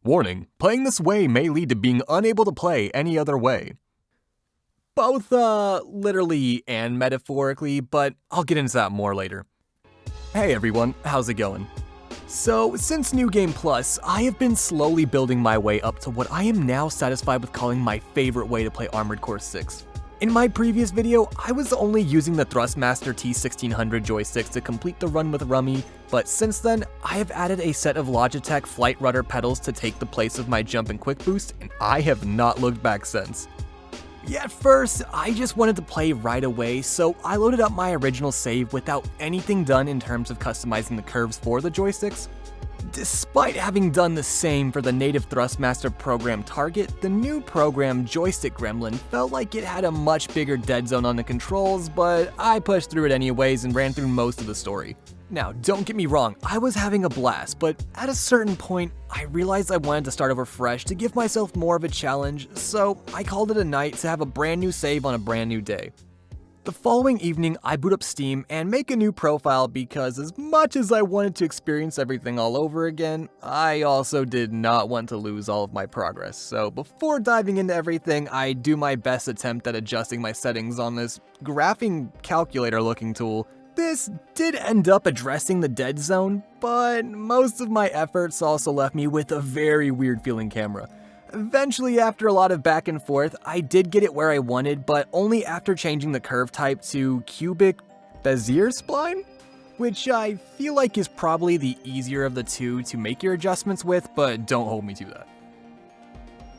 Warning, playing this way may lead to being unable to play any other way. Both, literally and metaphorically, but I'll get into that more later. Hey everyone, how's it going? So, since New Game Plus, I have been slowly building my way up to what I am now satisfied with calling my favorite way to play Armored Core 6. In my previous video, I was only using the Thrustmaster T1600 joysticks to complete the run with Rummy, but since then, I have added a set of Logitech flight rudder pedals to take the place of my jump and quick boost, and I have not looked back since. Yeah, at first, I just wanted to play right away, so I loaded up my original save without anything done in terms of customizing the curves for the joysticks. Despite having done the same for the native Thrustmaster program target, the new program Joystick Gremlin felt like it had a much bigger dead zone on the controls, but I pushed through it anyways and ran through most of the story. Now, don't get me wrong, I was having a blast, but at a certain point, I realized I wanted to start over fresh to give myself more of a challenge, so I called it a night to have a brand new save on a brand new day. The following evening, I boot up Steam and make a new profile because as much as I wanted to experience everything all over again, I also did not want to lose all of my progress. So before diving into everything, I do my best attempt at adjusting my settings on this graphing calculator looking tool. This did end up addressing the dead zone, but most of my efforts also left me with a very weird feeling camera. Eventually, after a lot of back and forth, I did get it where I wanted, but only after changing the curve type to cubic Bezier spline, which I feel like is probably the easier of the two to make your adjustments with, but don't hold me to that.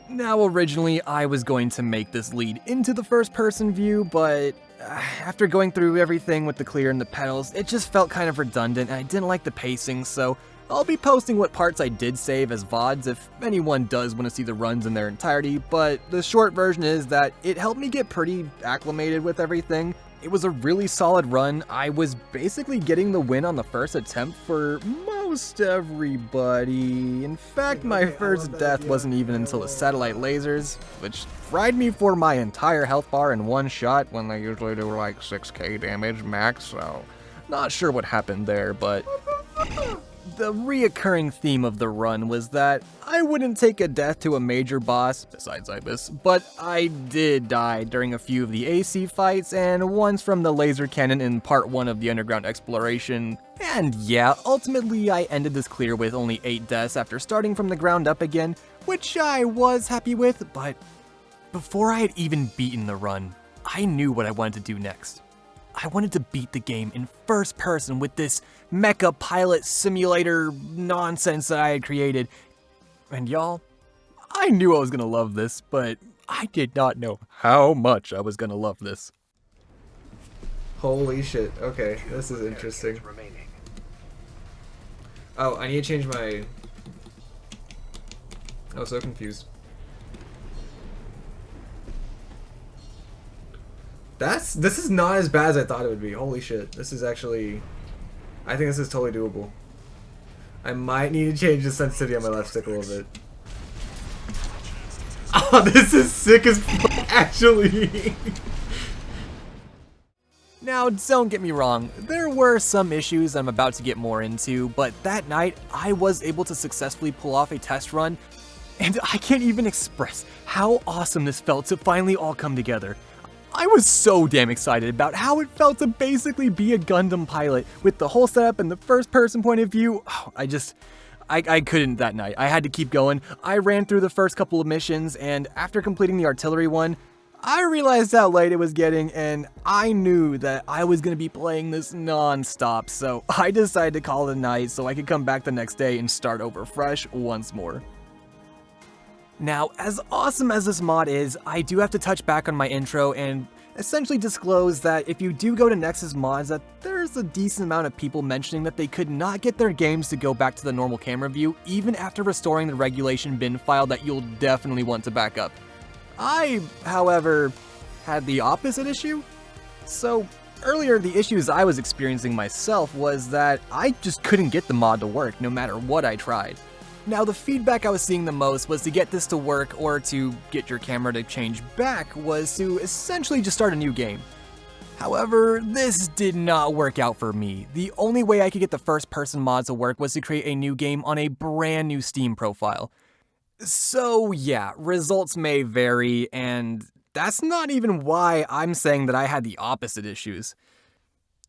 Now, originally, I was going to make this lead into the first-person view, but after going through everything with the clear and the pedals, it just felt kind of redundant and I didn't like the pacing, so I'll be posting what parts I did save as VODs if anyone does want to see the runs in their entirety, but the short version is that it helped me get pretty acclimated with everything. It was a really solid run. I was basically getting the win on the first attempt for most everybody. In fact, my first death wasn't even until the satellite lasers, which fried me for my entire health bar in one shot when they usually do like 6k damage max, so not sure what happened there, but the reoccurring theme of the run was that I wouldn't take a death to a major boss, besides Ibis, but I did die during a few of the AC fights and once from the laser cannon in part 1 of the underground exploration. And yeah, ultimately I ended this clear with only 8 deaths after starting from the ground up again, which I was happy with, but before I had even beaten the run, I knew what I wanted to do next. I wanted to beat the game in first person with this mecha pilot simulator nonsense that I had created. And y'all, I knew I was gonna love this, but I did not know how much I was gonna love this. Holy shit, okay, this is interesting. Oh, I need to change my... I was so confused. This is not as bad as I thought it would be. Holy shit. This is actually... I think this is totally doable. I might need to change the sensitivity on my left stick a little bit. Oh, this is sick as fuck, actually. Now, don't get me wrong, there were some issues I'm about to get more into, but that night, I was able to successfully pull off a test run, and I can't even express how awesome this felt to finally all come together. I was so damn excited about how it felt to basically be a Gundam pilot with the whole setup and the first person point of view. Oh, I couldn't that night. I had to keep going. I ran through the first couple of missions, and after completing the artillery one, I realized how late it was getting, and I knew that I was going to be playing this non-stop, so I decided to call it a night so I could come back the next day and start over fresh once more. Now, as awesome as this mod is, I do have to touch back on my intro and essentially disclose that if you do go to Nexus Mods, that there's a decent amount of people mentioning that they could not get their games to go back to the normal camera view even after restoring the regulation bin file that you'll definitely want to back up. I, however, had the opposite issue. So, earlier the issues I was experiencing myself was that I just couldn't get the mod to work no matter what I tried. Now, the feedback I was seeing the most was to get this to work or to get your camera to change back was to essentially just start a new game. However, this did not work out for me. The only way I could get the first person mod to work was to create a new game on a brand new Steam profile. So yeah, results may vary, and that's not even why I'm saying that I had the opposite issues.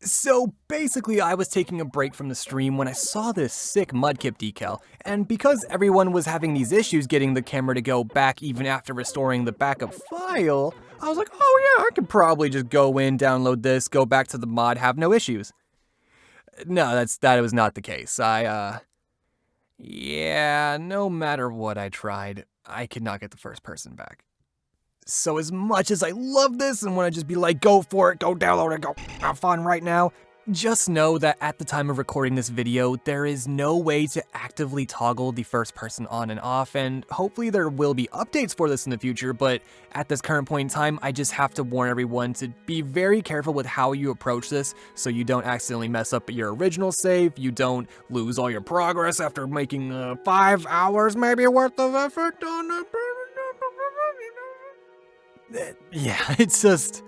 So basically, I was taking a break from the stream when I saw this sick Mudkip decal, and because everyone was having these issues getting the camera to go back even after restoring the backup file, I was like, oh yeah, I could probably just go in, download this, go back to the mod, have no issues. No, that was not the case. Yeah, no matter what I tried, I could not get the first person back. So as much as I love this and want to just be like, go for it, go download it, go have fun right now, just know that at the time of recording this video, there is no way to actively toggle the first person on and off, and hopefully there will be updates for this in the future, but at this current point in time, I just have to warn everyone to be very careful with how you approach this so you don't accidentally mess up your original save, you don't lose all your progress after making 5 hours maybe worth of effort on it. Yeah, it's just...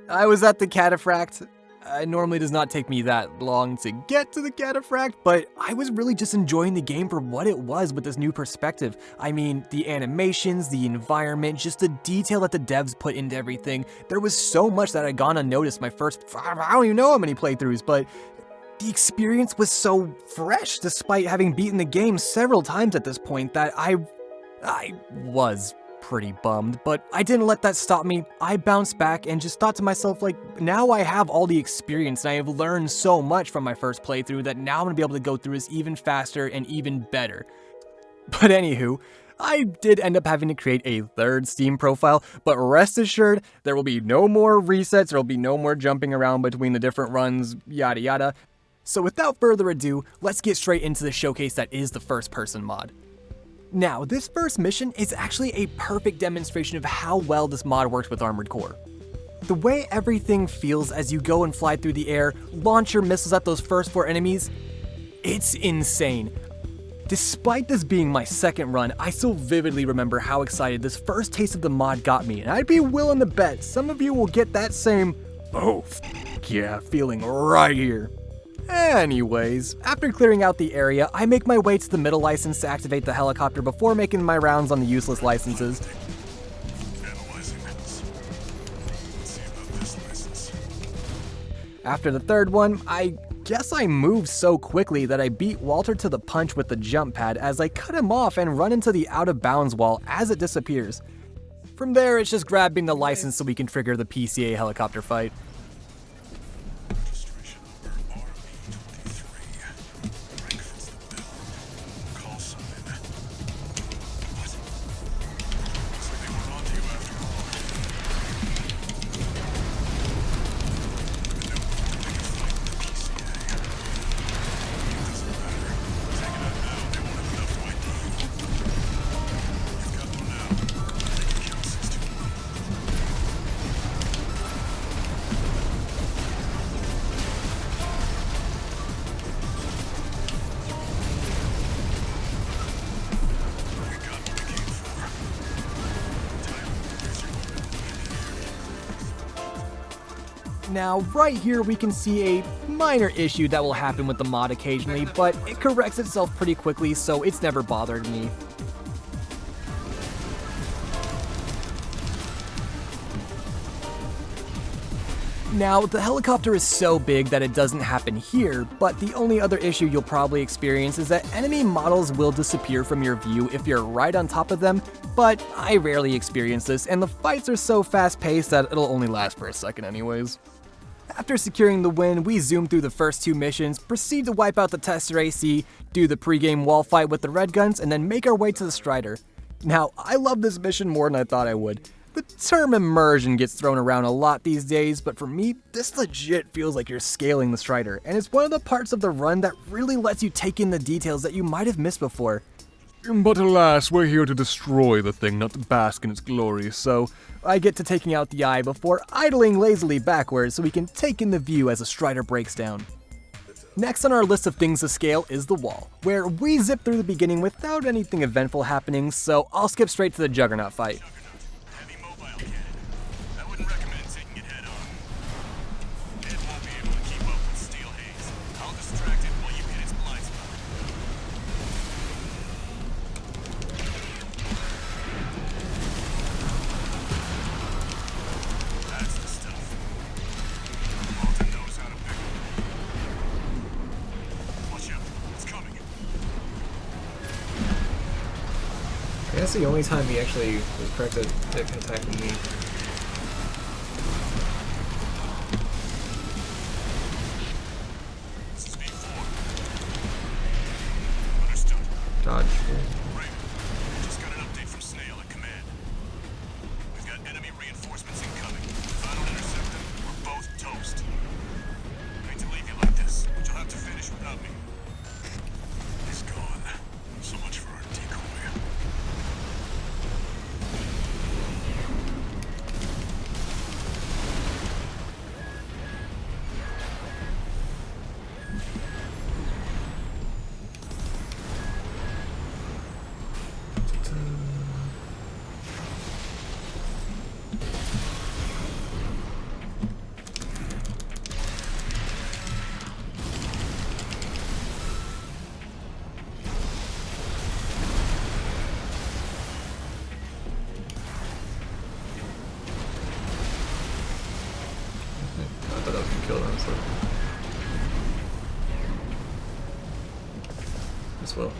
I was at the Cataphract. It normally does not take me that long to get to the Cataphract, but I was really just enjoying the game for what it was with this new perspective. I mean, the animations, the environment, just the detail that the devs put into everything. There was so much that had gone unnoticed my first, I don't even know how many playthroughs, but the experience was so fresh despite having beaten the game several times at this point that I was pretty bummed, but I didn't let that stop me. I bounced back and just thought to myself, like, now I have all the experience and I have learned so much from my first playthrough that now I'm gonna be able to go through this even faster and even better. But anywho, I did end up having to create a third Steam profile, but rest assured, there will be no more resets, there will be no more jumping around between the different runs, yada yada. So without further ado, let's get straight into the showcase that is the first person mod. Now, this first mission is actually a perfect demonstration of how well this mod works with Armored Core. The way everything feels as you go and fly through the air, launch your missiles at those first 4 enemies, it's insane. Despite this being my second run, I still vividly remember how excited this first taste of the mod got me, and I'd be willing to bet some of you will get that same, oh, yeah, feeling right here. Anyways, after clearing out the area, I make my way to the middle license to activate the helicopter before making my rounds on the useless licenses. After the third one, I guess I moved so quickly that I beat Walter to the punch with the jump pad as I cut him off and run into the out of bounds wall as it disappears. From there, it's just grabbing the license so we can trigger the PCA helicopter fight. Now, right here we can see a minor issue that will happen with the mod occasionally, but it corrects itself pretty quickly, so it's never bothered me. Now, the helicopter is so big that it doesn't happen here, but the only other issue you'll probably experience is that enemy models will disappear from your view if you're right on top of them, but I rarely experience this, and the fights are so fast-paced that it'll only last for a second anyways. After securing the win, we zoom through the first 2 missions, proceed to wipe out the Tester AC, do the pre-game wall fight with the red guns, and then make our way to the Strider. Now, I love this mission more than I thought I would. The term immersion gets thrown around a lot these days, but for me, this legit feels like you're scaling the Strider, and it's one of the parts of the run that really lets you take in the details that you might have missed before. But alas, we're here to destroy the thing, not to bask in its glory, so I get to taking out the eye before idling lazily backwards so we can take in the view as the Strider breaks down. Next on our list of things to scale is the wall, where we zip through the beginning without anything eventful happening, so I'll skip straight to the Juggernaut fight. that's the only time he actually was correct at attacking me. Dodge. Just got an update from Snail at command. We've got enemy reinforcements incoming. If I don't intercept them, we're both toast. I hate to leave you like this, but you'll have to finish without me. He's gone. So much for our decoy. I thought I was gonna kill them, so. This will.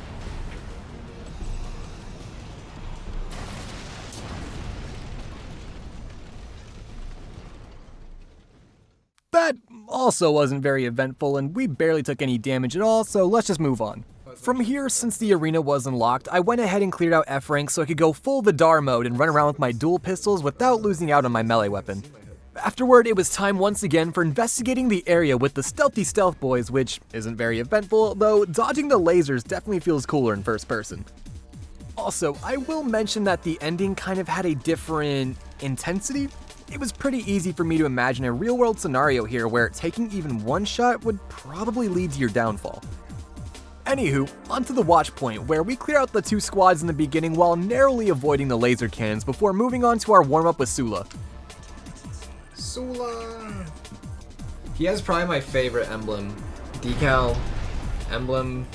That also wasn't very eventful, and we barely took any damage at all, so let's just move on. From here, since the arena was unlocked, I went ahead and cleared out F rank so I could go full Vidar mode and run around with my dual pistols without losing out on my melee weapon. Afterward, it was time once again for investigating the area with the stealthy stealth boys, which isn't very eventful, though dodging the lasers definitely feels cooler in first person. Also, I will mention that the ending kind of had a different intensity. It was pretty easy for me to imagine a real-world scenario here where taking even one shot would probably lead to your downfall. Anywho, onto the watch point, where we clear out the two squads in the beginning while narrowly avoiding the laser cannons before moving on to our warm-up with Sula. Sula! He has probably my favorite emblem. Decal, emblem,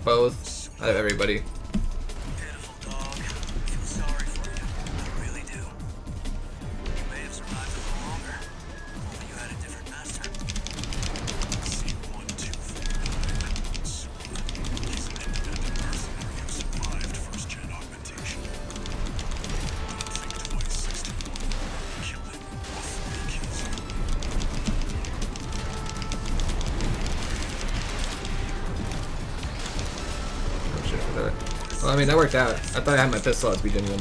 both. I have everybody. Pitiful dog. I feel sorry for you. I really do. You may have survived a little longer. If you had a different master. C1249. Sula. He's an independent mercenary who survived first-gen augmentation. Think twice, 61. Kill him before he kills you. Oh shit, I thought well, I mean, that worked out. I thought I had my pistol out to be genuine.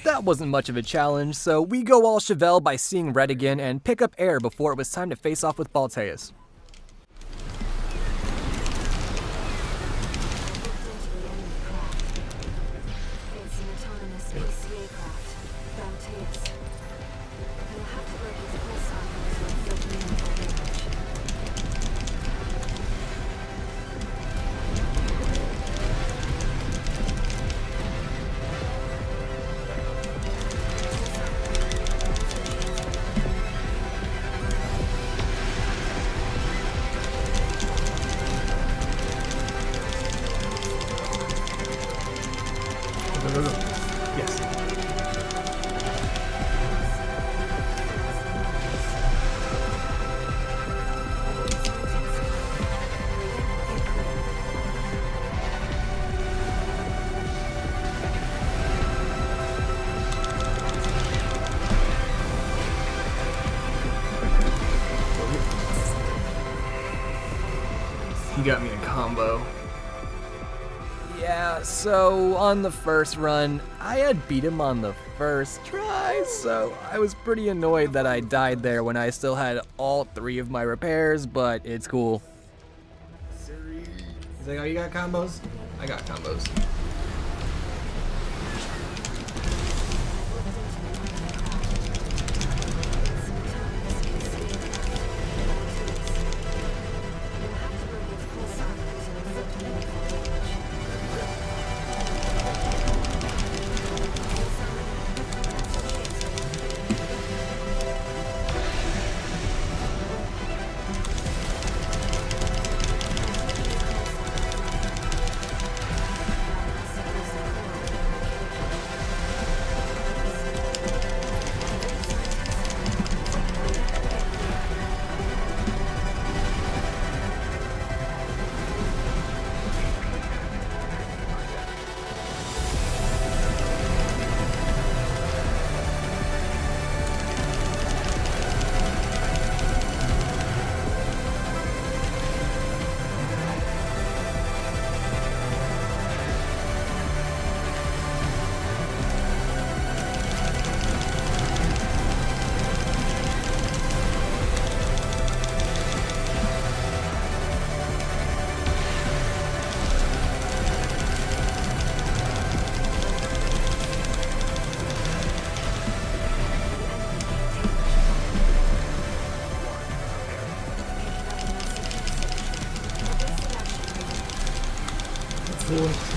That wasn't much of a challenge, so we go all Chevelle by seeing red again and pick up air before it was time to face off with Balteus. It's an autonomous PCA craft, Balteus. You'll have to break its pulse off to inflict meaningful damage. Yes. He got me a combo. Yeah, so on the first run, I had beat him on the first try, so I was pretty annoyed that I died there when I still had all three of my repairs, but it's cool. He's like, oh, you got combos? I got combos.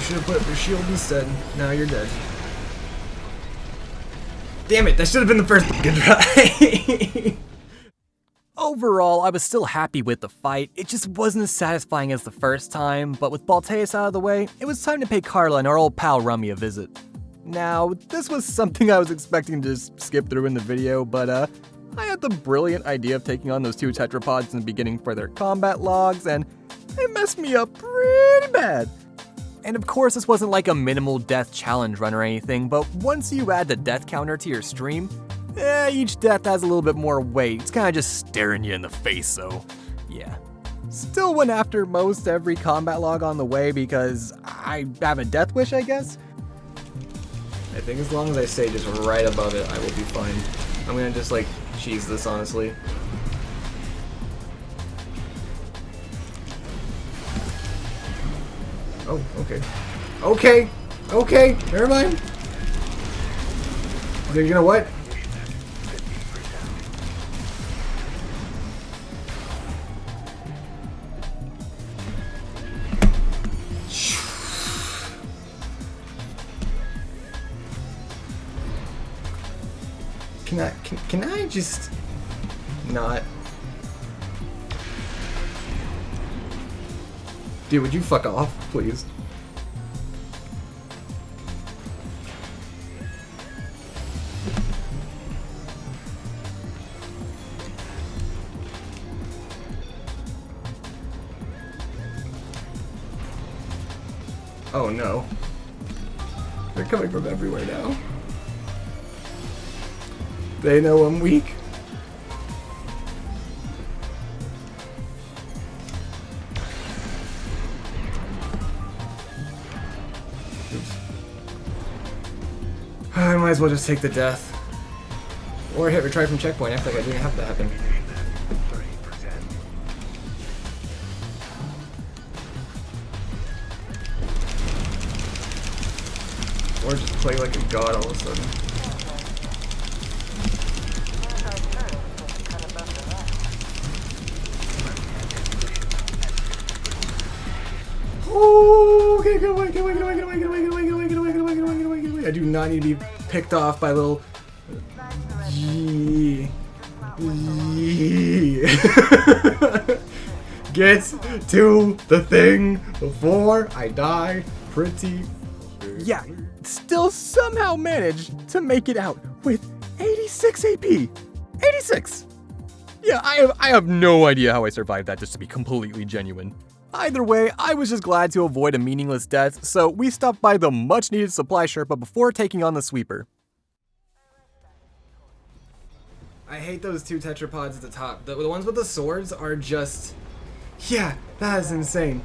should have put up your shield instead. Now you're dead. Damn it, that should have been the first good try. Overall, I was still happy with the fight. It just wasn't as satisfying as the first time, but with Balteus out of the way, it was time to pay Carla and our old pal Rummy a visit. Now, this was something I was expecting to just skip through in the video, but I had the brilliant idea of taking on those two tetrapods in the beginning for their combat logs, and it messed me up pretty bad. And of course, this wasn't like a minimal death challenge run or anything, but once you add the death counter to your stream, each death has a little bit more weight. It's kind of just staring you in the face, so yeah. Still went after most every combat log on the way because I have a death wish, I guess. I think as long as I stay just right above it, I will be fine. I'm gonna just like cheese this, honestly. Oh, okay. Okay! Okay! Never mind! You're gonna what? Can I just not? Dude, would you fuck off, please? Oh no. They're coming from everywhere now. They know I'm weak. Oops. I might as well just take the death. Or hit retry from checkpoint. I feel like I didn't have that happen. Or just play like a god all of a sudden. Oh, okay, get away, get away, get away, get away, get away, get away, get away, get away, get away, get away, get away, get away. I do not need to be picked off by little Get to the thing before I die pretty. Yeah, still somehow managed to make it out with 86 AP. 86! Yeah, I have no idea how I survived that, just to be completely genuine. Either way, I was just glad to avoid a meaningless death, so we stopped by the much-needed supply Sherpa before taking on the sweeper. I hate those two tetrapods at the top. The ones with the swords are just... Yeah, that is insane.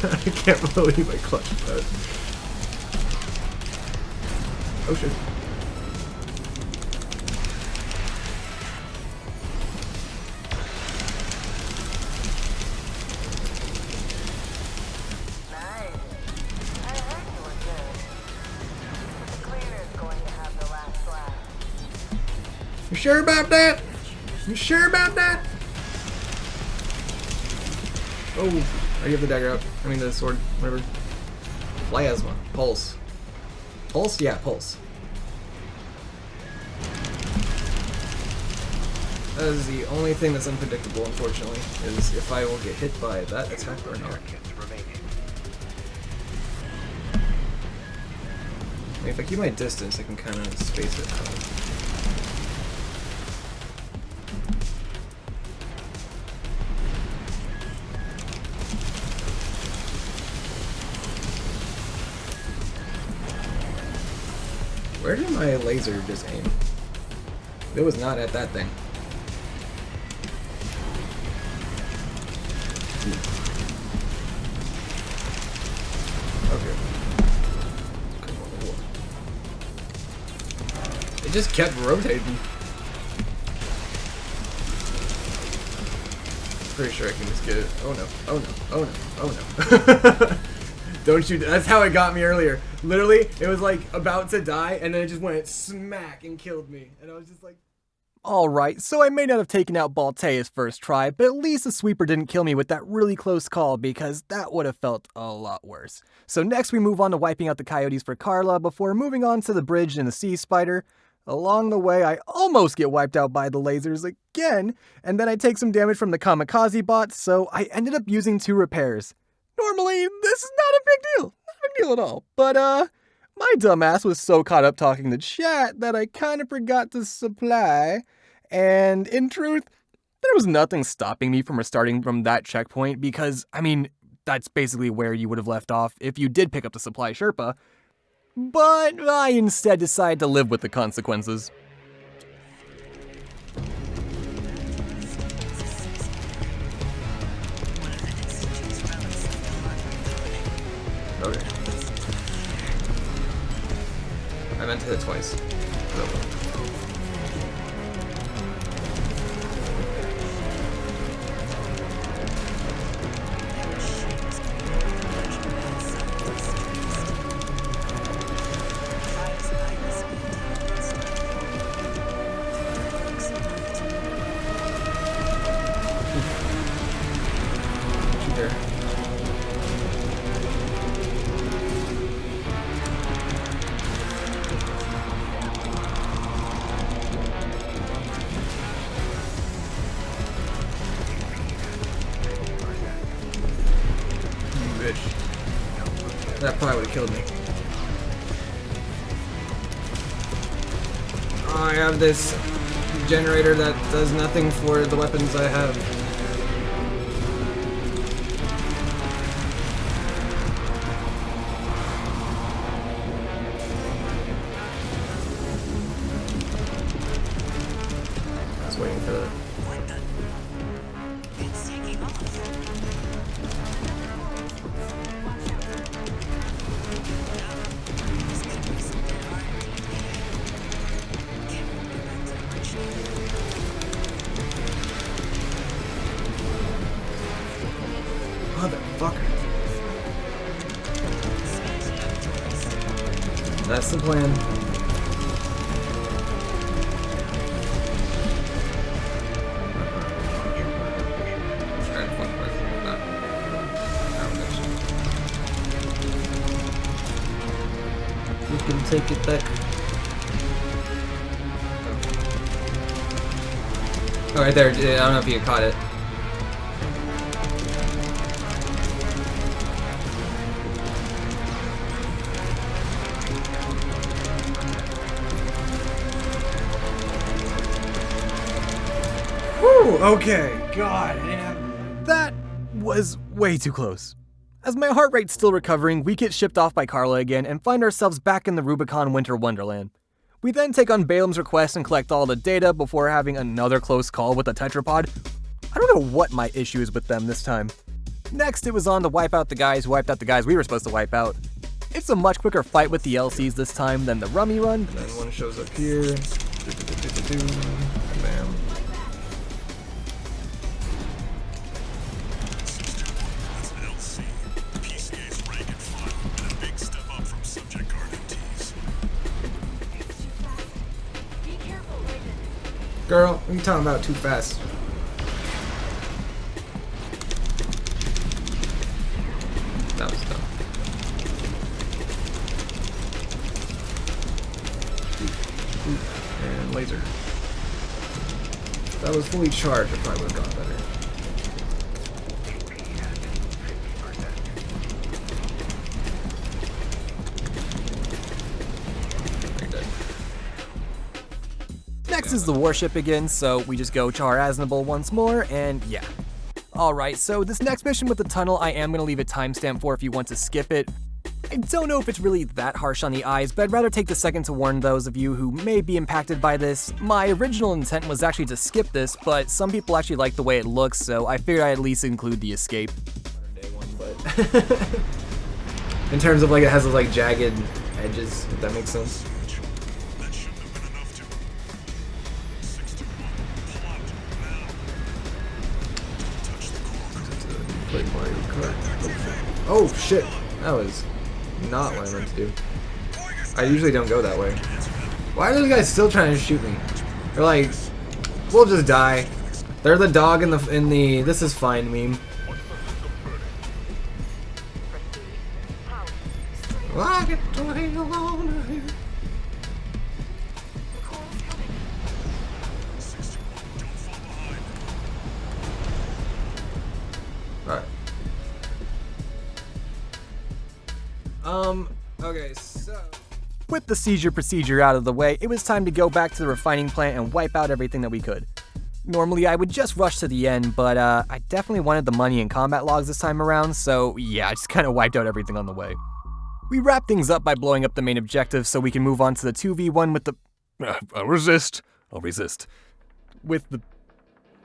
I can't believe I clutched that. Oh shit. Nice. I heard you were good. The cleaner's going to have the last laugh. You sure about that? You sure about that? Oh, I have the dagger out. I mean the sword, whatever. Plasma. Pulse. Pulse? Yeah, pulse. That is the only thing that's unpredictable, unfortunately, is if I will get hit by that attack or not. I mean, if I keep my distance, I can kind of space it out. Where did my laser just aim? It was not at that thing. Okay. It just kept rotating. pretty sure I can just get it. Oh no, oh no, oh no, oh no. Don't you, that's how it got me earlier. Literally, it was like about to die, and then it just went smack and killed me. And I was just like... Alright, so I may not have taken out Baltea's first try, but at least the sweeper didn't kill me with that really close call, because that would have felt a lot worse. So next we move on to wiping out the coyotes for Carla, before moving on to the bridge and the sea spider. Along the way, I almost get wiped out by the lasers again, and then I take some damage from the kamikaze bots, so I ended up using 2 repairs. Normally, this is not a big deal. Not a big deal at all. But, my dumbass was so caught up talking to chat that I kind of forgot to supply. And in truth, there was nothing stopping me from restarting from that checkpoint because, I mean, that's basically where you would have left off if you did pick up the supply Sherpa. But I instead decided to live with the consequences. Okay. I meant to hit it twice. There. That probably would have killed me. Oh, I have this generator that does nothing for the weapons I have. I was waiting for that. Motherfucker. That's the plan. You can take it back. Oh, right there. I don't know if you caught it. Okay, God, I didn't have... That was way too close. As my heart rate's still recovering, we get shipped off by Carla again and find ourselves back in the Rubicon Winter Wonderland. We then take on Balaam's request and collect all the data before having another close call with the tetrapod. I don't know what my issue is with them this time. Next, it was on to wipe out the guys who wiped out the guys we were supposed to wipe out. It's a much quicker fight with the LCs this time than the Rummy Run. And then one shows up here. Bam. That's an LC. PCA's rank and file, and a big step up from subject RMTs. Be careful, Raven. Girl, what are you talking about too fast? That was dumb. And laser. If that was fully charged, it probably would have gone better. You're dead. Next is the warship again, so we just go Char Aznable once more, and yeah. Alright, so this next mission with the tunnel I am going to leave a timestamp for if you want to skip it. I don't know if it's really that harsh on the eyes, but I'd rather take the second to warn those of you who may be impacted by this. My original intent was actually to skip this, but some people actually like the way it looks, so I figured I'd at least include the escape. In terms of like it has those like jagged edges, if that makes sense. That shouldn't have been enough to... 61. Pull out now. Touch Oh shit, that was not what I meant to do. I usually don't go that way. Why are those guys still trying to shoot me? They're like, we'll just die. They're the dog in the this is fine meme. I get to hang alone here. Alright. Okay, so With the seizure procedure out of the way, it was time to go back to the refining plant and wipe out everything that we could. Normally I would just rush to the end, but I definitely wanted the money and combat logs this time around, so yeah, I just kind of wiped out everything on the way. We wrap things up by blowing up the main objective so we can move on to the 2v1 with the... I'll resist. With the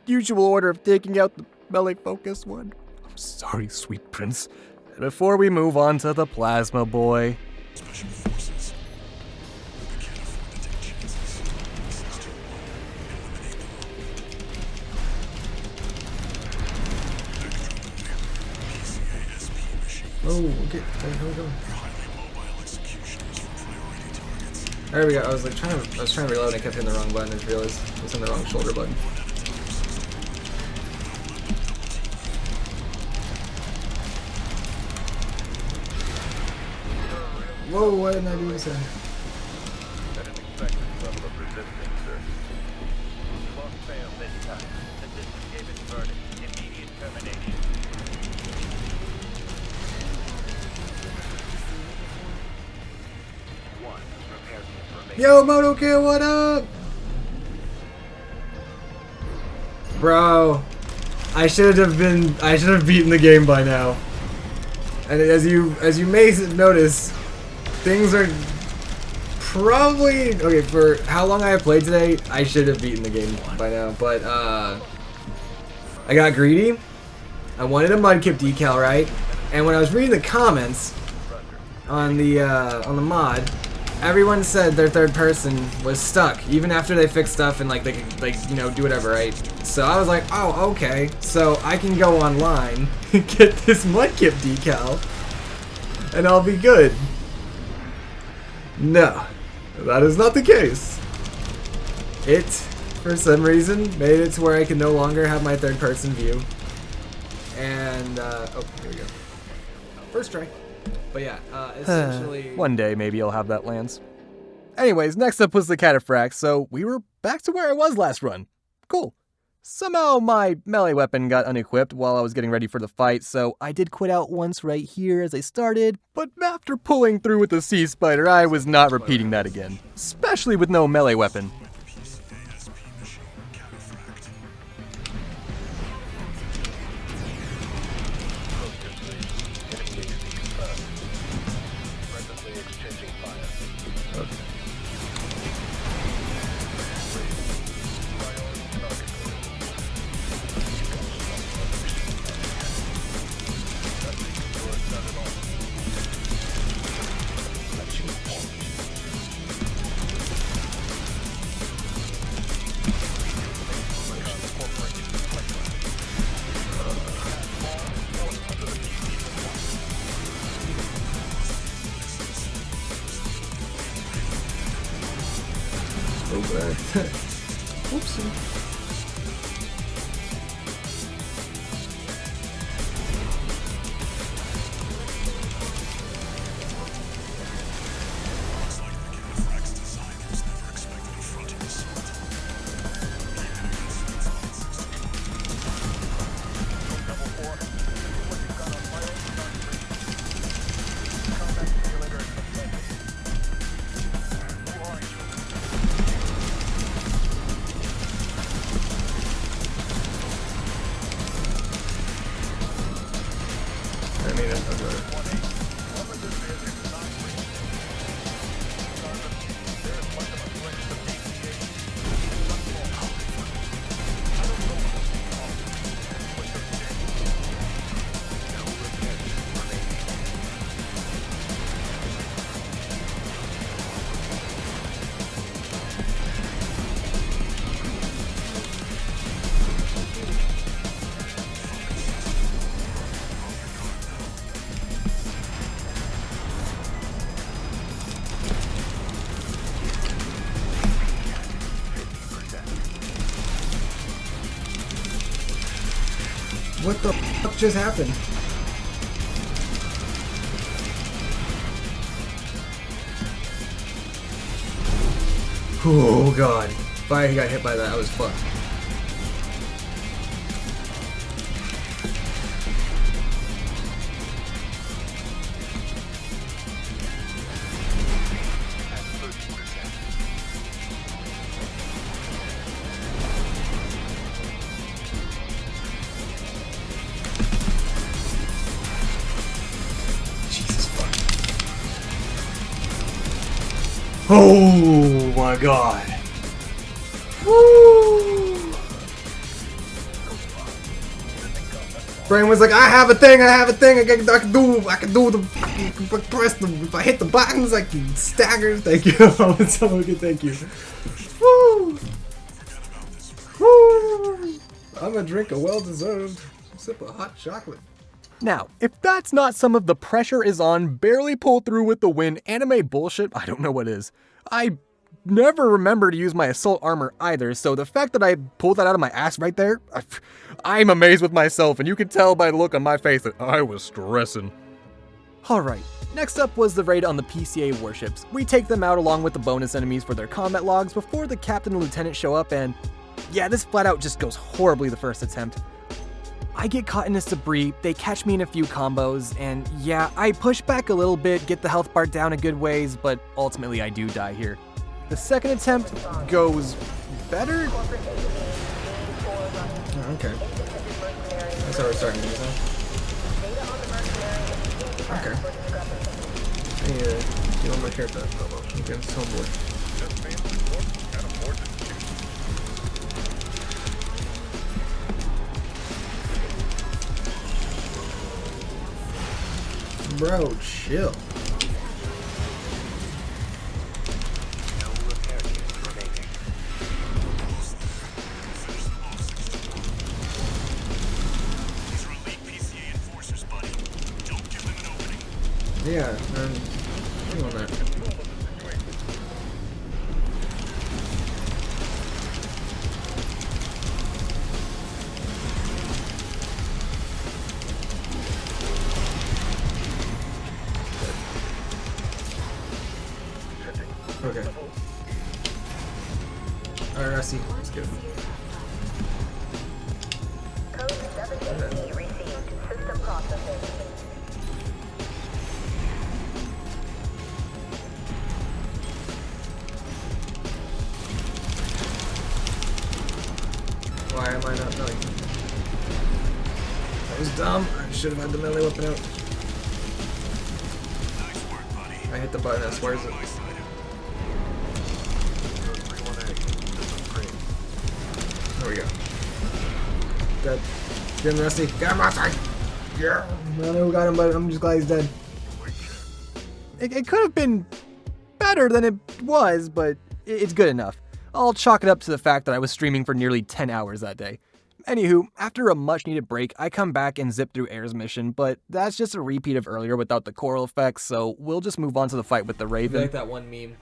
usual order of taking out the melee focus one. I'm sorry, sweet prince. Before we move on to the plasma boy. Special forces. They can't afford to take chances. 6-1, eliminate them all. PCA SP machine. oh, okay, how we going? Highly mobile executioners for priority targets. There we go. I was trying to reload and I kept hitting the wrong button and realized I was on the wrong shoulder button. Whoa, why didn't I do this? At an expected level of resistance, sir. Won't fail this time. The system gave its verdict. Immediate termination. One repair kit remains. Yo, Motokill, what up? Bro, I should have beaten the game by now. And as you may notice, things are probably okay for how long I have played today. I should have beaten the game by now, but I got greedy. I wanted a Mudkip decal, right? And when I was reading the comments on the mod, everyone said their third person was stuck even after they fixed stuff and like they could do whatever, right? So I was like, oh, okay, so I can go online and get this Mudkip decal and I'll be good. No, that is not the case. It, for some reason, made it to where I can no longer have my third person view. And, oh, here we go. First try. But yeah, essentially... One day, maybe I'll have that, Lance. Anyways, next up was the Cataphract, so we were back to where I was last run. Cool. Somehow my melee weapon got unequipped while I was getting ready for the fight, so I did quit out once right here as I started, but after pulling through with the Sea Spider, I was not repeating that again. Especially with no melee weapon. PCA SP machine. Cataphract. Presently exchanging fire. Oopsie. Looks like the Cataphract's designers never expected a frontal assault. Double 4. What you've got on file. Combat simulator suspended. Who are you? I mean, that's not good. What the fuck just happened? Oh god. If I got hit by that, I was fucked. Jesus fuck. Oh my god. Woo! Brain was like, I have a thing, I can do the, press the, if I hit the buttons, I can stagger, thank you, someone can thank you. Woo! Woo! I'm gonna drink a well-deserved sip of hot chocolate. Now, if that's not some of the pressure is on, barely pull through with the win anime bullshit, I don't know what is. I never remember to use my assault armor either, so the fact that I pulled that out of my ass right there, I'm amazed with myself, and you can tell by the look on my face that I was stressing. Alright, next up was the raid on the PCA warships. We take them out along with the bonus enemies for their combat logs before the captain and lieutenant show up, and yeah, this flat out just goes horribly the first attempt. I get caught in this debris, they catch me in a few combos, and yeah, I push back a little bit, get the health bar down a good ways, but ultimately I do die here. The second attempt goes better? Oh, okay. That's how we're starting these, huh? Okay. I need to get on my character. Oh, well, okay, it's homeboy. Bro, chill. No repair kits remaining. These are elite PCA enforcers, buddy. Don't give them an opening. Yeah, hang on that. Okay. Alright, I see. Let's go. Code 17E received. System processing. Why am I not knowing? That was dumb. I should have had the melee weapon out. Nice work, buddy. I hit the button, I swear it. My side. There we go. Dead. Get him, Rusty. Get him, Rusty! Yeah! I don't know who got him, but I'm just glad he's dead. It could have been better than it was, but it's good enough. I'll chalk it up to the fact that I was streaming for nearly 10 hours that day. Anywho, after a much needed break, I come back and zip through Air's mission, but that's just a repeat of earlier without the coral effects, so we'll just move on to the fight with the Raven. like that one meme.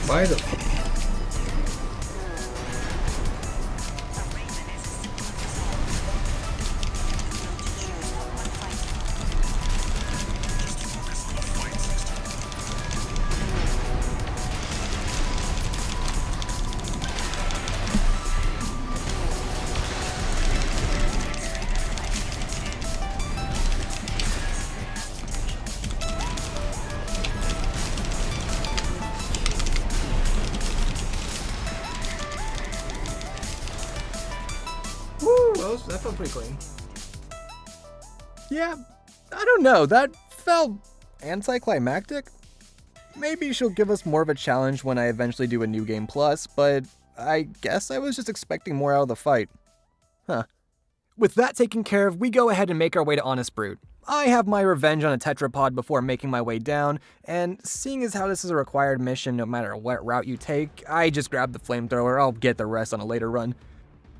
Why the f- Woo! That felt pretty clean. Yeah, I don't know, that felt anticlimactic. Maybe she'll give us more of a challenge when I eventually do a New Game Plus, but I guess I was just expecting more out of the fight. Huh. With that taken care of, we go ahead and make our way to Honest Brute. I have my revenge on a tetrapod before making my way down, and seeing as how this is a required mission no matter what route you take, I just grabbed the flamethrower. I'll get the rest on a later run.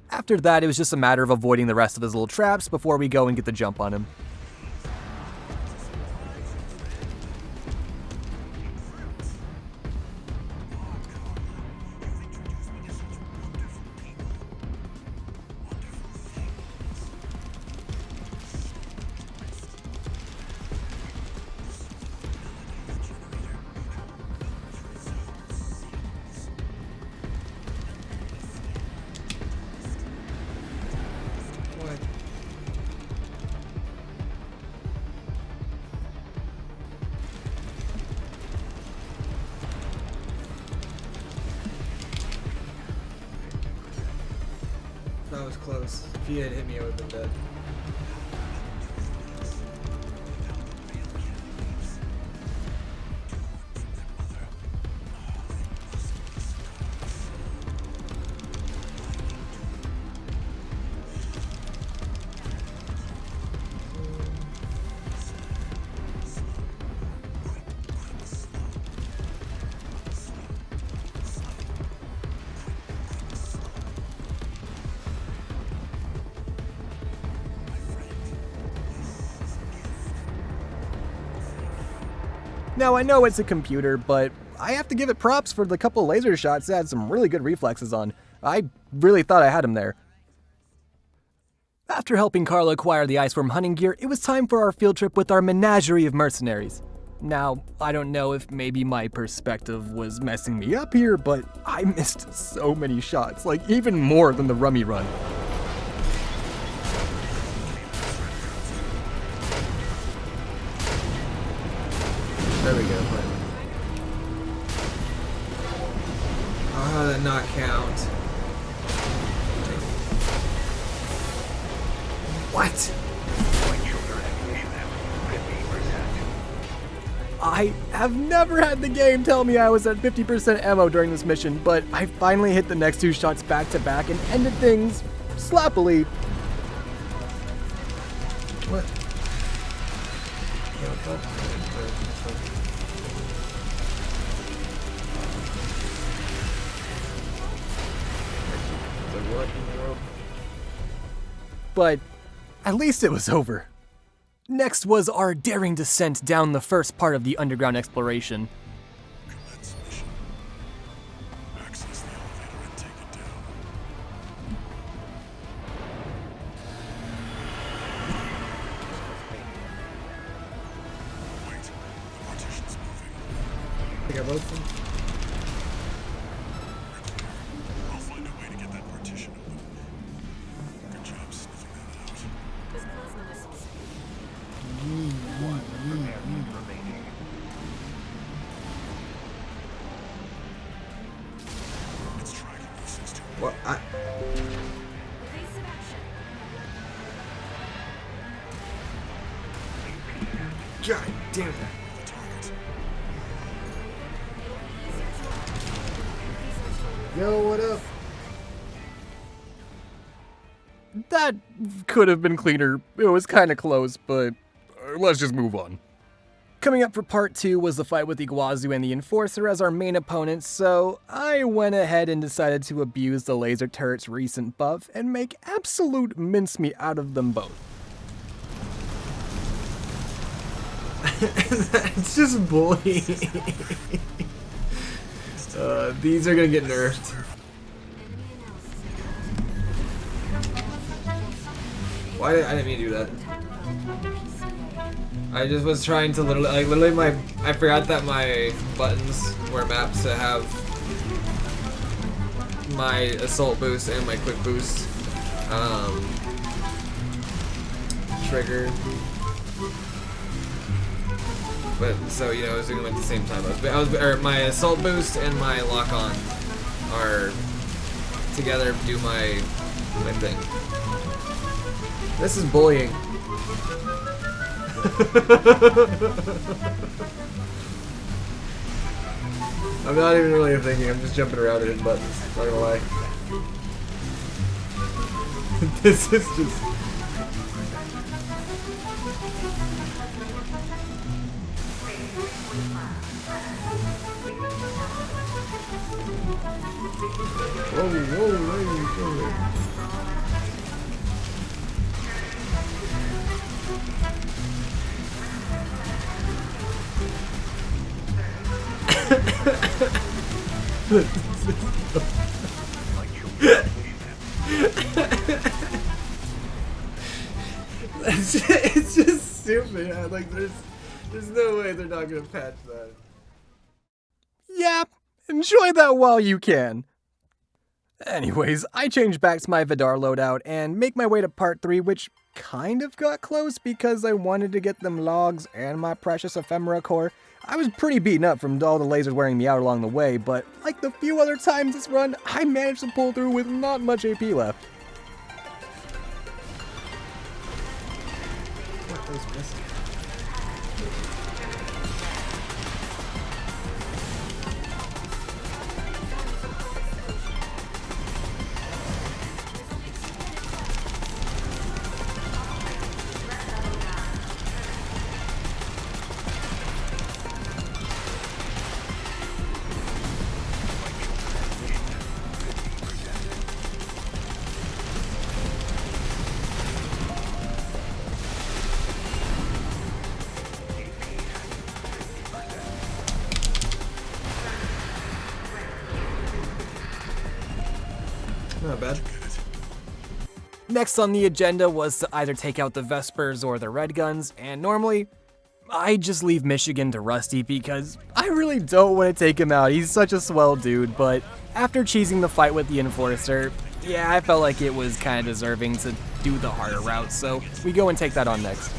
After that, it was just a matter of avoiding the rest of his little traps before we go and get the jump on him. What? That was close. If he had hit me, I would have been dead. Now, I know it's a computer, but I have to give it props for the couple laser shots it had some really good reflexes on. I really thought I had him there. After helping Carl acquire the Iceworm hunting gear, it was time for our field trip with our menagerie of mercenaries. Now, I don't know if maybe my perspective was messing me up here, but I missed so many shots, like even more than the rummy run. There we go. Oh, how did that not count? What? I have never had the game tell me I was at 50% ammo during this mission, but I finally hit the next two shots back to back and ended things sloppily. What? What in the world? But at least it was over. Next was our daring descent down the first part of the underground exploration. Commence mission. Access the elevator and take it down. Wait, the partition's moving. I think I both them. I'll find a way to get that partition open. Good job sniffing that out. This plasma missiles. It's tracking these things too. What? Evasive action. God damn it. The target. Yo, what up? That could have been cleaner. It was kind of close, but let's just move on. Coming up for part 2 was the fight with Iguazu and the Enforcer as our main opponents, so I went ahead and decided to abuse the laser turret's recent buff and make absolute mincemeat out of them both. It's just bullying. These are gonna get nerfed. Why did I didn't mean to do that? I just was trying to literally I forgot that my buttons were mapped to have my assault boost and my quick boost trigger. But so I was doing them at the same time. Or my assault boost and my lock on are together do my thing. This is bullying. I'm not even really thinking. I'm just jumping around and hitting buttons. Not gonna lie. This is just. Whoa, whoa, whoa. It's just stupid. Like there's no way they're not gonna patch that. Yeah, enjoy that while you can. Anyways, I changed back to my Vidar loadout and make my way to part 3, which kind of got close because I wanted to get them logs and my precious ephemera core. I was pretty beaten up from all the lasers wearing me out along the way, but like the few other times this run, I managed to pull through with not much AP left. What was missing? Not bad. Next on the agenda was to either take out the Vespers or the Red Guns, and normally, I just leave Michigan to Rusty because I really don't want to take him out. He's such a swell dude, but after cheesing the fight with the Enforcer, yeah, I felt like it was kind of deserving to do the harder route, so we go and take that on next.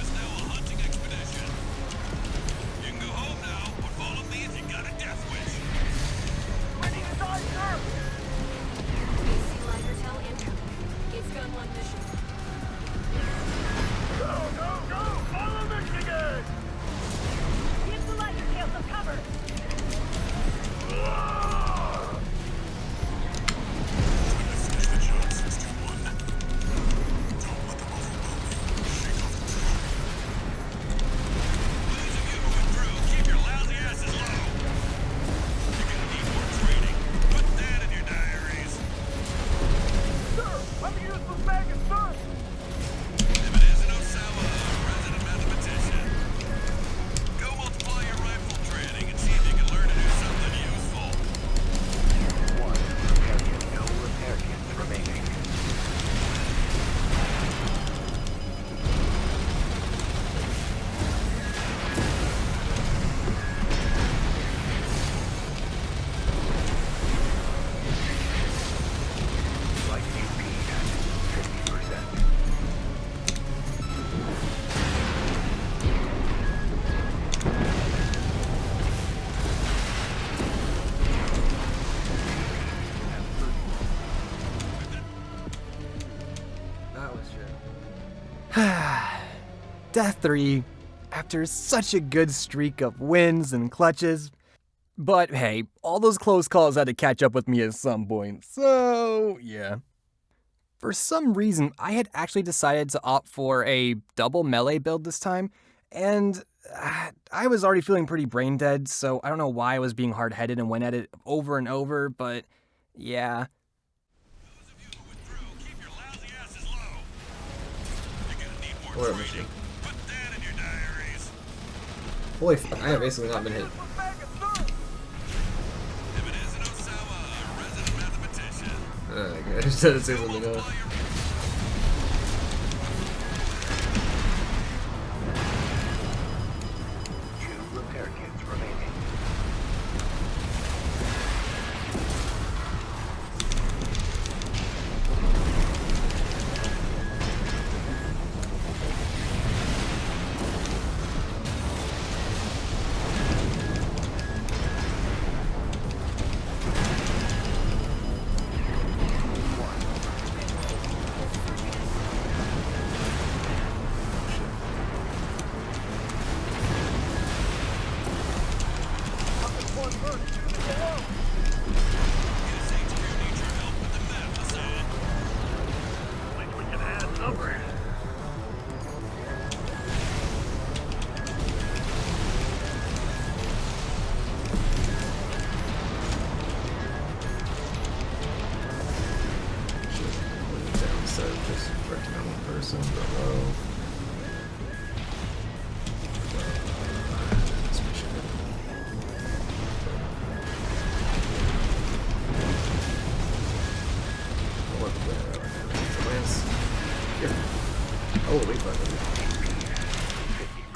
Death 3, after such a good streak of wins and clutches. But hey, all those close calls had to catch up with me at some point, so yeah. For some reason, I had actually decided to opt for a double melee build this time, and I was already feeling pretty brain dead, so I don't know why I was being hard-headed and went at it over and over, but yeah. Or a machine. Holy fuck, I have basically not been hit. Okay, I just had to say something else. Working on one person below. Holy fuck.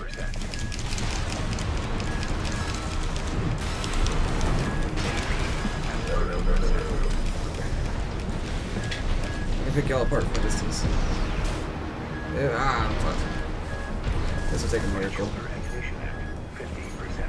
50%. No. I can pick y'all apart from a distance. Yeah, I'm fucked. This will take a miracle. Shoulder activation at 50%.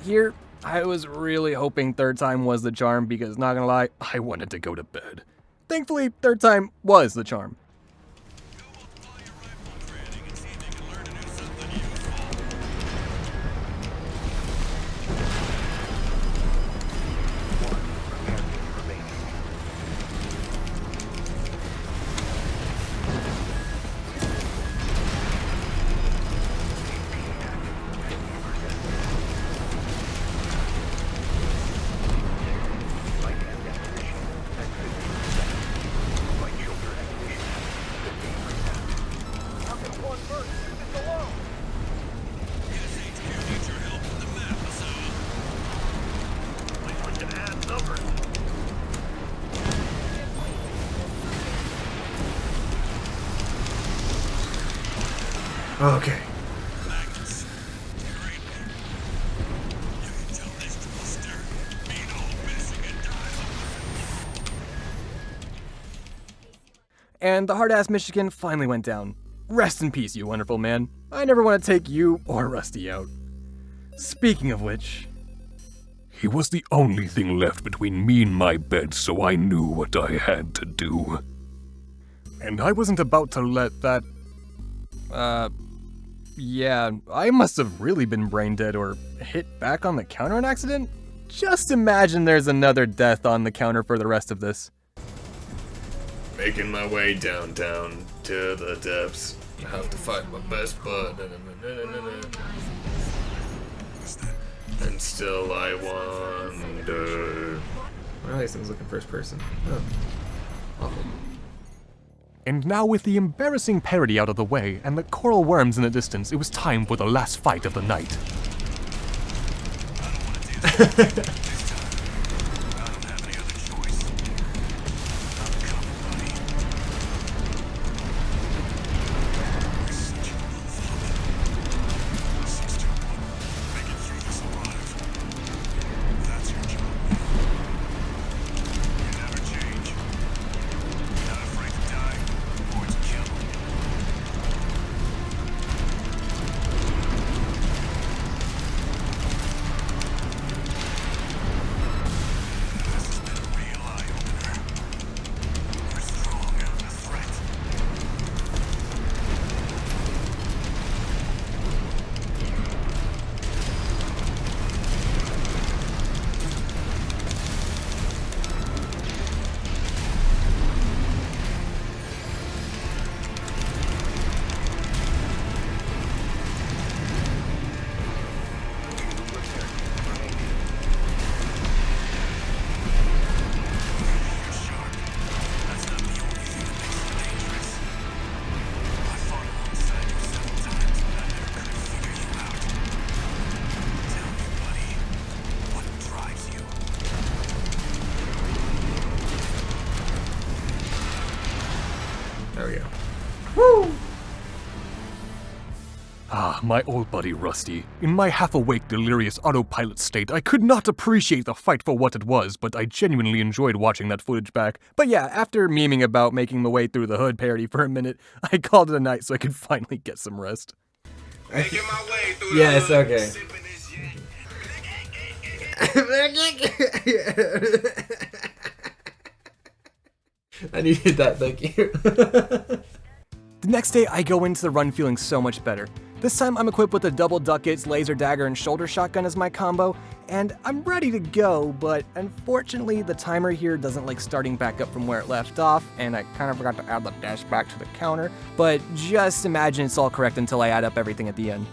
Here, I was really hoping third time was the charm because, not gonna lie, I wanted to go to bed. Thankfully, third time was the charm. Okay. And the hard-ass Michigan finally went down. Rest in peace, you wonderful man. I never want to take you or Rusty out. Speaking of which... He was the only thing left between me and my bed, so I knew what I had to do. And I wasn't about to let that... Yeah, I must have really been brain dead or hit back on the counter on accident. Just imagine there's another death on the counter for the rest of this. Making my way downtown to the depths. I have to fight my best bud. And still I wonder. Well, these things looking first person. Oh. Awful. And now with the embarrassing parody out of the way and the coral worms in the distance, it was time for the last fight of the night. There we go. Woo! Ah, my old buddy Rusty. In my half-awake, delirious autopilot state, I could not appreciate the fight for what it was, but I genuinely enjoyed watching that footage back. But yeah, after memeing about making the way through the hood parody for a minute, I called it a night so I could finally get some rest. Making my way through Yes, the hood, okay. sipping this yak. I needed that, thank you. The next day, I go into the run feeling so much better. This time I'm equipped with the double ducats, laser dagger, and shoulder shotgun as my combo, and I'm ready to go, but unfortunately the timer here doesn't like starting back up from where it left off, and I kind of forgot to add the dash back to the counter, but just imagine it's all correct until I add up everything at the end.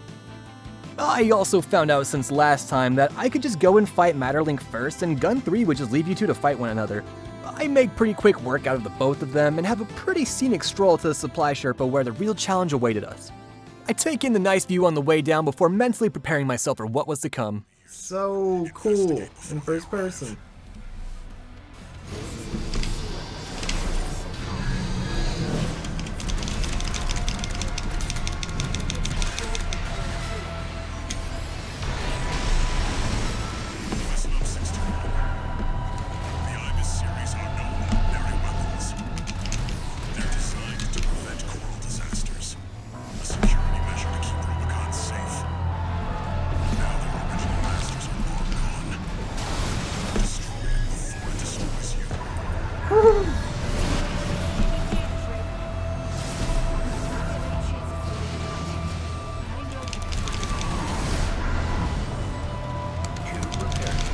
I also found out since last time that I could just go and fight Matterlink first, and Gun 3 would just leave you two to fight one another. I make pretty quick work out of the both of them, and have a pretty scenic stroll to the supply Sherpa where the real challenge awaited us. I take in the nice view on the way down before mentally preparing myself for what was to come. So cool in first person. Listen up, 61. The Ibis series are no ordinary weapons. They're designed to prevent coral disasters. A security measure to keep Rubicon safe. Now their original masters are long gone. Destroy it before it destroys you. Can't take much more of this.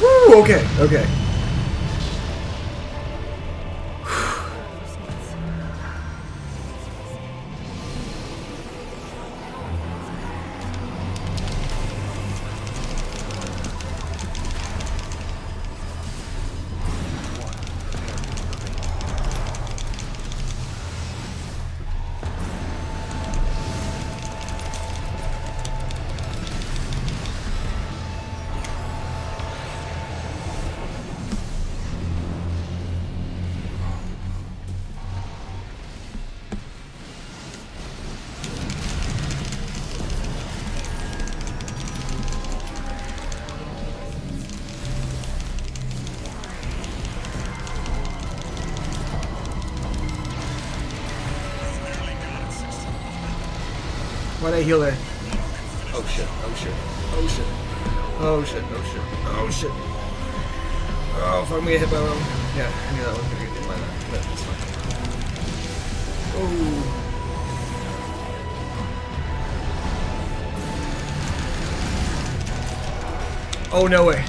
Woo! Okay, okay. Why'd I heal there? Oh shit, oh shit, oh shit. Oh shit, oh shit, oh shit. Oh, if I'm gonna get hit by one. Yeah, I knew that one was gonna get hit by that. But that's fine. Oh. Oh, no way.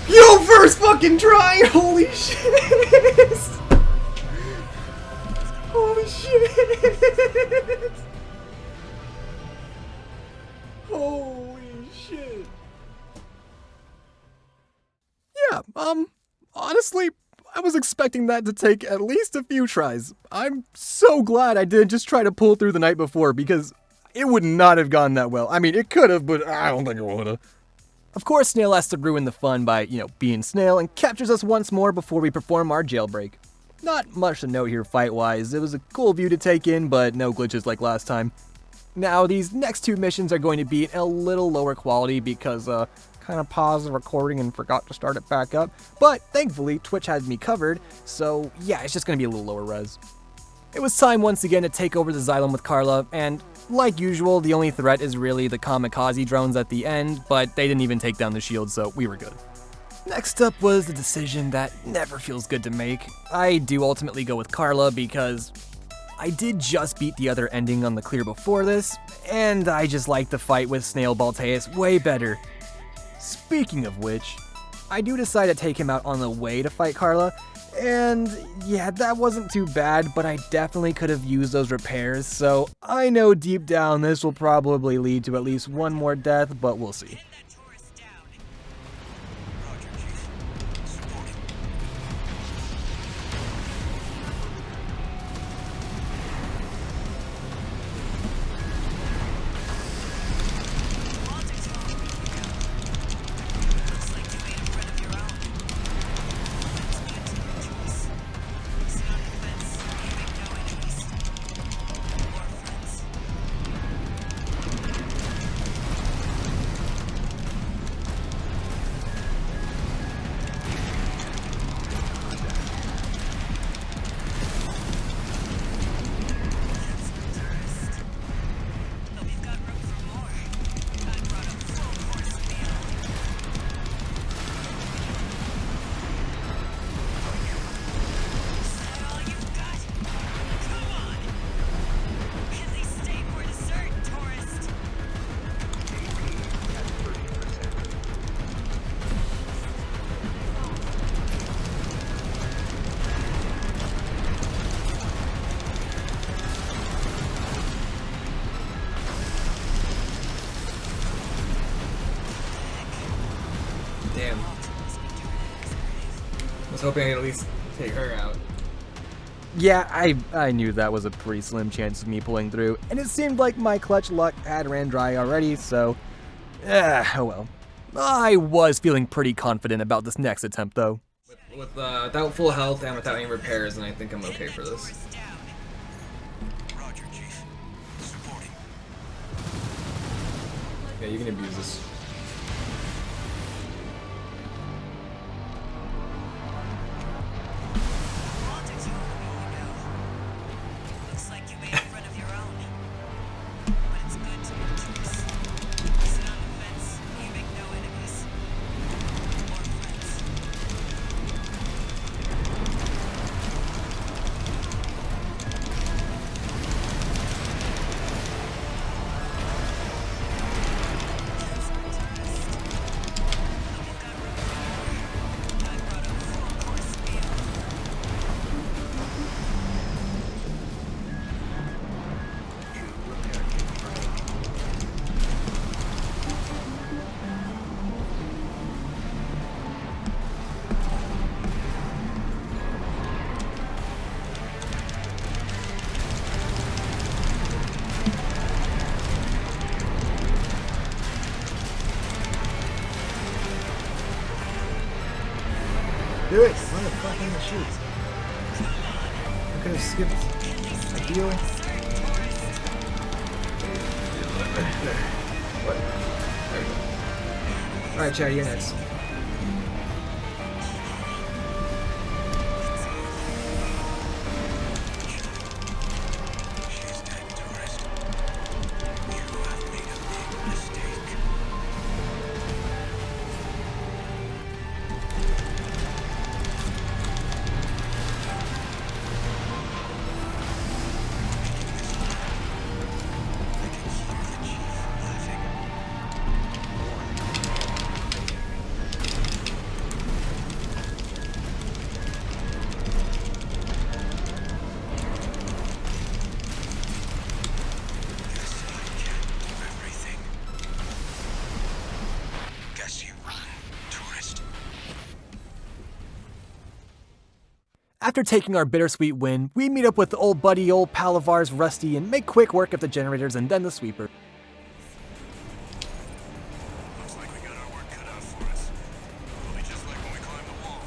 Yo, first fucking try! Holy shit! Holy shit! Holy shit. Yeah, honestly, I was expecting that to take at least a few tries. I'm so glad I didn't just try to pull through the night before, because it would not have gone that well. I mean, it could have, but I don't think it would have. Of course, Snail has to ruin the fun by, being Snail, and captures us once more before we perform our jailbreak. Not much to note here fight-wise. It was a cool view to take in, but no glitches like last time. Now, these next two missions are going to be a little lower quality because, kind of paused the recording and forgot to start it back up. But, thankfully, Twitch had me covered, so yeah, it's just going to be a little lower res. It was time once again to take over the Xylem with Carla, and like usual, the only threat is really the kamikaze drones at the end, but they didn't even take down the shield, so we were good. Next up was the decision that never feels good to make. I do ultimately go with Carla because I did just beat the other ending on the clear before this, and I just like the fight with Snail Balteus way better. Speaking of which, I do decide to take him out on the way to fight Carla, and yeah, that wasn't too bad, but I definitely could have used those repairs, so I know deep down this will probably lead to at least one more death, but we'll see. Roger, Chief. Support. was hoping I'd at least take her out. Yeah, I knew that was a pretty slim chance of me pulling through, and it seemed like my clutch luck had ran dry already, so... oh well. I was feeling pretty confident about this next attempt, though. Without full health and without any repairs, then I think I'm okay for this. Roger, Chief. Supporting. Yeah, you can abuse this. Looks like you made a friend of your own. But it's good to be choice. Sit on the fence, you make no enemies. Or friends. I brought a full course meal. Do it! Motherfucking shoot. I could have skipped a deal. What? There we go. Alright, Chad, you're next. She's dead, tourist. You have made a big mistake. Everything. Guess you won, tourist. After taking our bittersweet win, we meet up with the old buddy, old pal of ours, Rusty, and make quick work of the generators and then the sweeper. Looks like we got our work cut out for us. It'll be just like when we climbed the wall.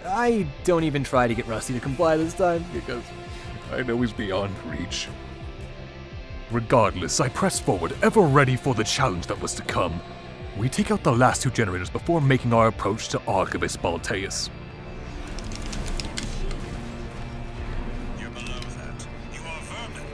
I don't even try to get Rusty to comply this time, because I know he's beyond reach. Regardless, I press forward, ever ready for the challenge that was to come. We take out the last two generators before making our approach to Archivist Balteus. You're below that. You are vermin.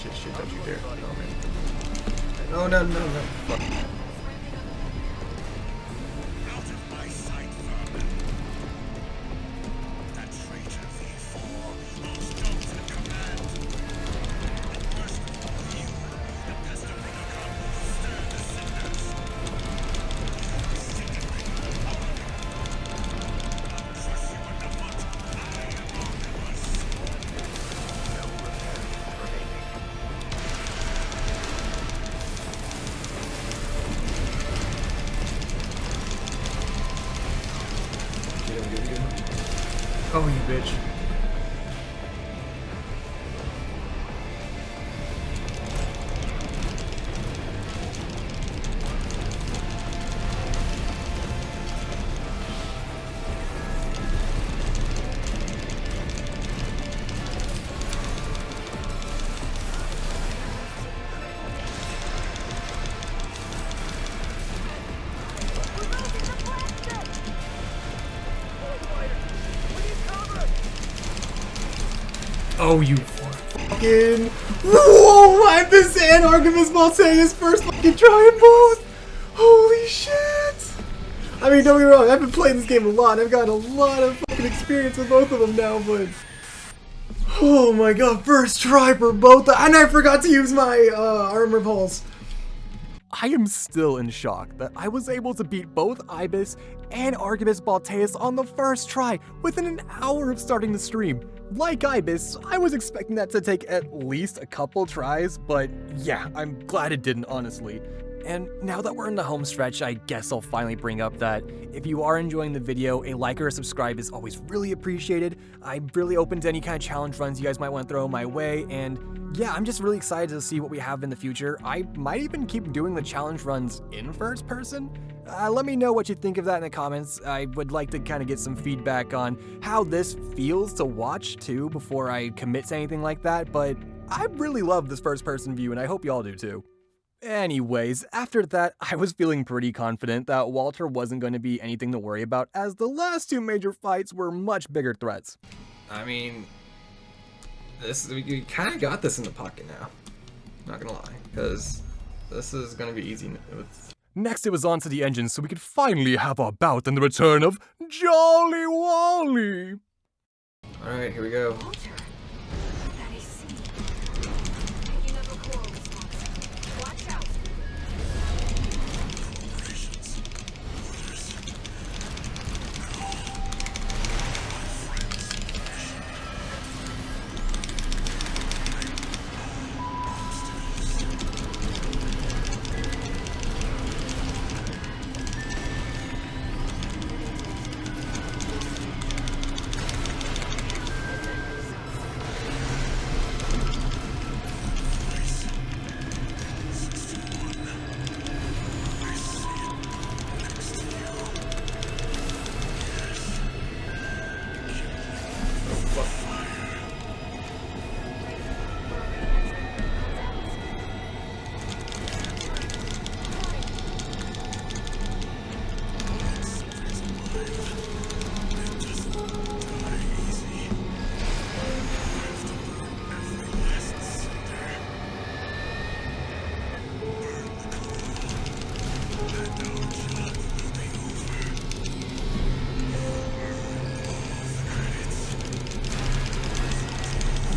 Shit, don't you dare. Oh, man. No. Fuck. Out of my sight, vermin. That traitor V4 holds jobs at command. And worst of all, you, the pest of Rubicon, stir the cinders. Incinerate bitch. Oh, you fucking... Whoa! Ibis and Artemis Maltea's first fucking try in both! Holy shit! I mean, don't get me wrong, I've been playing this game a lot. I've got a lot of fucking experience with both of them now, but... Oh my god, first try for both. And I forgot to use my armor pulse. I am still in shock that I was able to beat both Ibis and Artemis Balteus on the first try within an hour of starting the stream. Like Ibis, I was expecting that to take at least a couple tries, but yeah, I'm glad it didn't, honestly. And now that we're in the home stretch, I guess I'll finally bring up that if you are enjoying the video, a like or a subscribe is always really appreciated. I'm really open to any kind of challenge runs you guys might want to throw my way, and yeah, I'm just really excited to see what we have in the future. I might even keep doing the challenge runs in first person. Let me know what you think of that in the comments. I would like to kind of get some feedback on how this feels to watch too before I commit to anything like that, but I really love this first person view and I hope y'all do too. Anyways, after that, I was feeling pretty confident that Walter wasn't going to be anything to worry about, as the last two major fights were much bigger threats. I mean, we kind of got this in the pocket now. Not gonna lie, because this is gonna be easy. Next, it was on to the engine so we could finally have our bout and the return of Jolly Wally. Alright, here we go. Walter, that is C. Picking up a coral response. Watch out.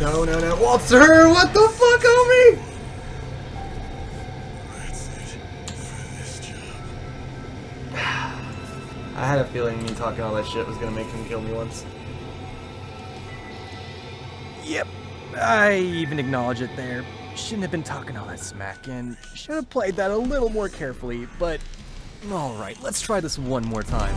No, no, no. Walter, what the fuck, homie? I had a feeling me talking all that shit was gonna make him kill me once. Yep, I even acknowledge it there. Shouldn't have been talking all that smack and should have played that a little more carefully, but alright, let's try this one more time.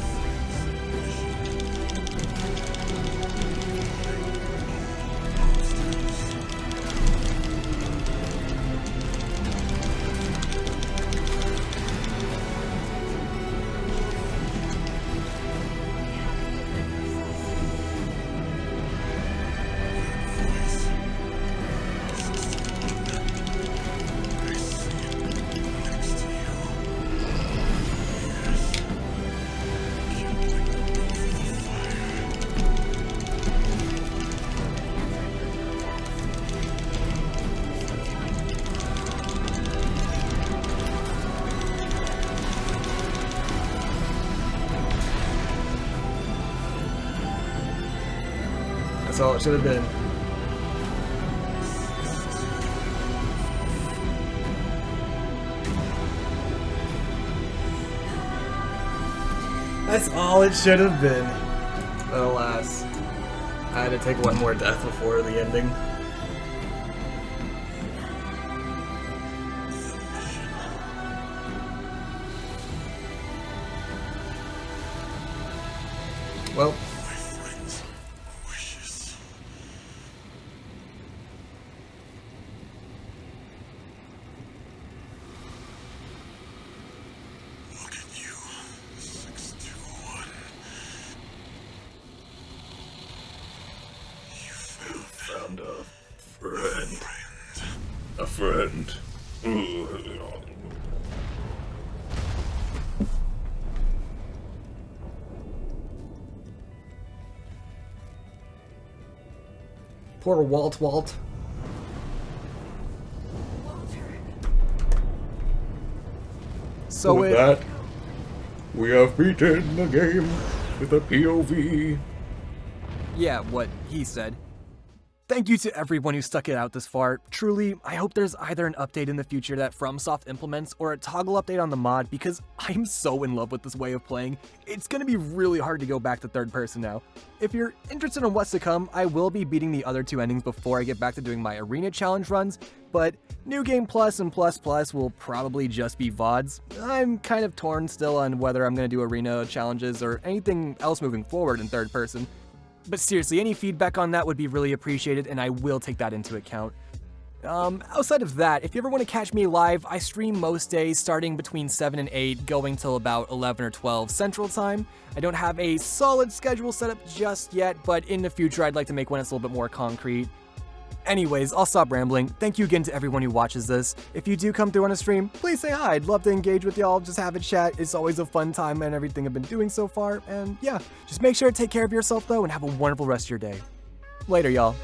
That's all it should have been. That's all it should have been. But alas, I had to take one more death before the ending. Well, a friend. Poor Walt. Walter. So With that, we have beaten the game with a POV. yeah, what he said. Thank you to everyone who stuck it out this far. Truly, I hope there's either an update in the future that FromSoft implements or a toggle update on the mod because I'm so in love with this way of playing. It's gonna be really hard to go back to third person now. If you're interested in what's to come, I will be beating the other 2 endings before I get back to doing my arena challenge runs, but New Game Plus and Plus Plus will probably just be VODs. I'm kind of torn still on whether I'm gonna do arena challenges or anything else moving forward in third person. But seriously, any feedback on that would be really appreciated, and I will take that into account. Outside of that, if you ever want to catch me live, I stream most days starting between 7 and 8, going till about 11 or 12 Central Time. I don't have a solid schedule set up just yet, but in the future I'd like to make one that's a little bit more concrete. Anyways, I'll stop rambling. Thank you again to everyone who watches this. If you do come through on a stream, please say hi. I'd love to engage with y'all, just have a chat. It's always a fun time and everything I've been doing so far. And yeah, just make sure to take care of yourself though and have a wonderful rest of your day. Later, y'all.